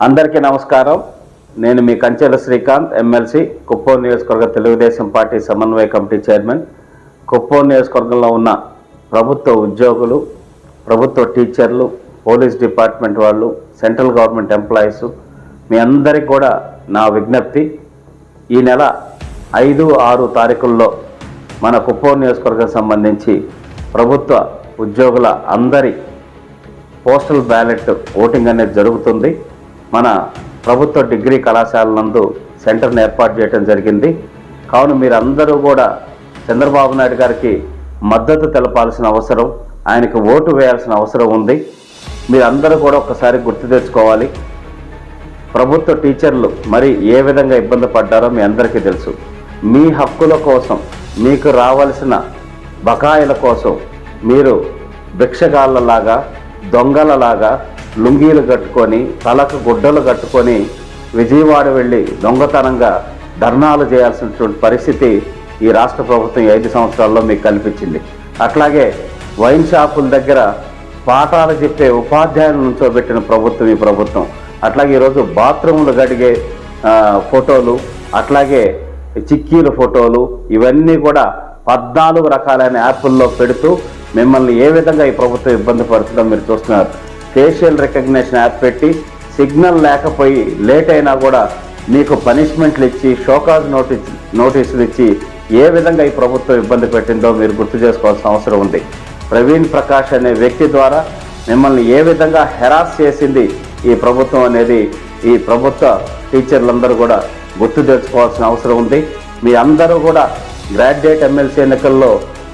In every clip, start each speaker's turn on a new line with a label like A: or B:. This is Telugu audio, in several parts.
A: అందరికీ నమస్కారం. నేను మీ కంచెల శ్రీకాంత్, ఎమ్మెల్సీ, కుప్పం నియోజకవర్గ తెలుగుదేశం పార్టీ సమన్వయ కమిటీ చైర్మన్. కుప్పం నియోజకవర్గంలో ఉన్న ప్రభుత్వ ఉద్యోగులు, ప్రభుత్వ టీచర్లు, పోలీస్ డిపార్ట్మెంట్ వాళ్ళు, సెంట్రల్ గవర్నమెంట్ ఎంప్లాయీస్ మీ అందరికీ కూడా నా విజ్ఞప్తి, ఈ నెల 5, 6 తారీఖుల్లో మన కుప్పం నియోజకవర్గం సంబంధించి ప్రభుత్వ ఉద్యోగుల అందరి పోస్టల్ బ్యాలెట్ ఓటింగ్ అనేది జరుగుతుంది. మన ప్రభుత్వ డిగ్రీ కళాశాల నందు సెంటర్ని ఏర్పాటు చేయడం జరిగింది. కావున మీరందరూ కూడా చంద్రబాబు నాయుడు గారికి మద్దతు తెలపాల్సిన అవసరం, ఆయనకు ఓటు వేయాల్సిన అవసరం ఉంది. మీరందరూ కూడా ఒకసారి గుర్తు తెచ్చుకోవాలి. ప్రభుత్వ టీచర్లు మరి ఏ విధంగా ఇబ్బంది పడ్డారో మీ అందరికీ తెలుసు. మీ హక్కుల కోసం, మీకు రావాల్సిన బకాయిల కోసం మీరు భిక్షగాళ్ళలాగా, దొంగలలాగా లుంగీలు కట్టుకొని, తలకు గుడ్డలు కట్టుకొని విజయవాడ వెళ్ళి దొంగతనంగా ధర్నాలు చేయాల్సినటువంటి పరిస్థితి ఈ రాష్ట్ర ప్రభుత్వం 5 సంవత్సరాల్లో మీకు కల్పించింది. అట్లాగే వైన్ షాపుల దగ్గర పాఠాలు చెప్పే ఉపాధ్యాయులను నుంచోబెట్టిన ప్రభుత్వం ఈ ప్రభుత్వం. అట్లాగే ఈరోజు బాత్రూములు గడిగే ఫోటోలు, అట్లాగే చిక్కీల ఫోటోలు, ఇవన్నీ కూడా 14 రకాలైన యాప్ల్లో పెడుతూ మిమ్మల్ని ఏ విధంగా ఈ ప్రభుత్వం ఇబ్బంది పడుతుందో మీరు చూస్తున్నారు. ఫేషియల్ రికగ్నిషన్ యాప్ పెట్టి సిగ్నల్ లేకపోయి లేట్ అయినా కూడా మీకు పనిష్మెంట్లు ఇచ్చి, షోకాజ్ నోటీసులు ఇచ్చి ఏ విధంగా ఈ ప్రభుత్వం ఇబ్బంది పెట్టిందో మీరు గుర్తు చేసుకోవాల్సిన అవసరం ఉంది. ప్రవీణ్ ప్రకాష్ అనే వ్యక్తి ద్వారా మిమ్మల్ని ఏ విధంగా హెరాస్ చేసింది ఈ ప్రభుత్వం అనేది ఈ ప్రభుత్వ టీచర్లందరూ కూడా గుర్తు తెచ్చుకోవాల్సిన అవసరం ఉంది. మీ అందరూ కూడా గ్రాడ్యుయేట్ ఎమ్మెల్సీ ఎన్నికల్లో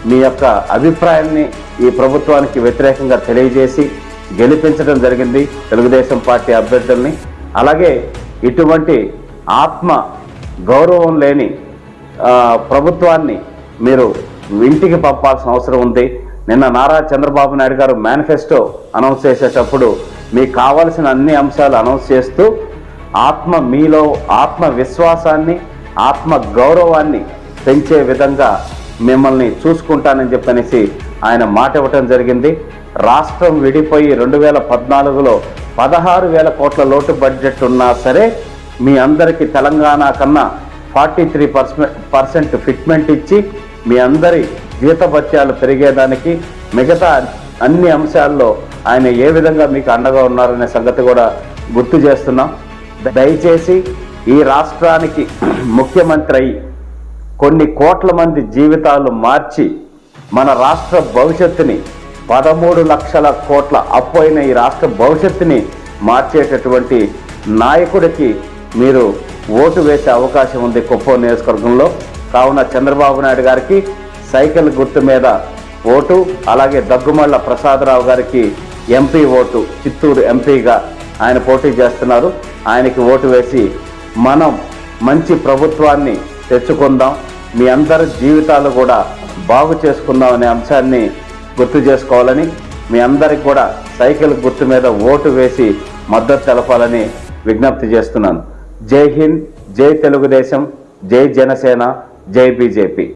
A: మీ యొక్క అభిప్రాయాన్ని ఈ ప్రభుత్వానికి వ్యతిరేకంగా తెలియజేసి గెలిపించడం జరిగింది తెలుగుదేశం పార్టీ అభ్యర్థుల్ని. అలాగే ఇటువంటి ఆత్మ గౌరవం లేని ప్రభుత్వాన్ని మీరు ఇంటికి పంపాల్సిన అవసరం ఉంది. నిన్న నారా చంద్రబాబు నాయుడు గారు మేనిఫెస్టో అనౌన్స్ చేసేటప్పుడు మీకు కావాల్సిన అన్ని అంశాలు అనౌన్స్ చేస్తూ మీలో ఆత్మవిశ్వాసాన్ని, ఆత్మ గౌరవాన్ని పెంచే విధంగా మిమ్మల్ని చూసుకుంటానని చెప్పనేసి ఆయన మాట ఇవ్వటం జరిగింది. రాష్ట్రం విడిపోయి 2014లో 16,000 కోట్ల లోటు బడ్జెట్ ఉన్నా సరే మీ అందరికీ తెలంగాణ కన్నా 43% ఫిట్మెంట్ ఇచ్చి మీ అందరి జీతభత్యాలు పెరిగేదానికి, మిగతా అన్ని అంశాల్లో ఆయన ఏ విధంగా మీకు అండగా ఉన్నారనే సంగతి కూడా గుర్తు చేస్తున్నాం. దయచేసి ఈ రాష్ట్రానికి ముఖ్యమంత్రి అయి కొన్ని కోట్ల మంది జీవితాలు మార్చి మన రాష్ట్ర భవిష్యత్తుని 13 లక్షల కోట్ల అప్పు అయిన ఈ రాష్ట్ర భవిష్యత్తుని మార్చేటటువంటి నాయకుడికి మీరు ఓటు వేసే అవకాశం ఉంది కుప్పం నియోజకవర్గంలో. కావున చంద్రబాబు నాయుడు గారికి సైకిల్ గుర్తు మీద ఓటు, అలాగే దగ్గుమళ్ళ ప్రసాదరావు గారికి ఎంపీ ఓటు, చిత్తూరు ఎంపీగా ఆయన పోటీ చేస్తున్నారు. ఆయనకి ఓటు వేసి మనం మంచి ప్రభుత్వాన్ని తెచ్చుకుందాం, మీ అందరి జీవితాలు కూడా బాగు చేసుకుందాం అనే అంశాన్ని గుర్తు చేసుకోవాలని, మీ అందరికి కూడా సైకిల్ గుర్తు మీద ఓటు వేసి మద్దతు తెలపాలని విజ్ఞప్తి చేస్తున్నాను. జై హింద్, జై తెలుగుదేశం, జై జనసేన, జై బీజేపీ.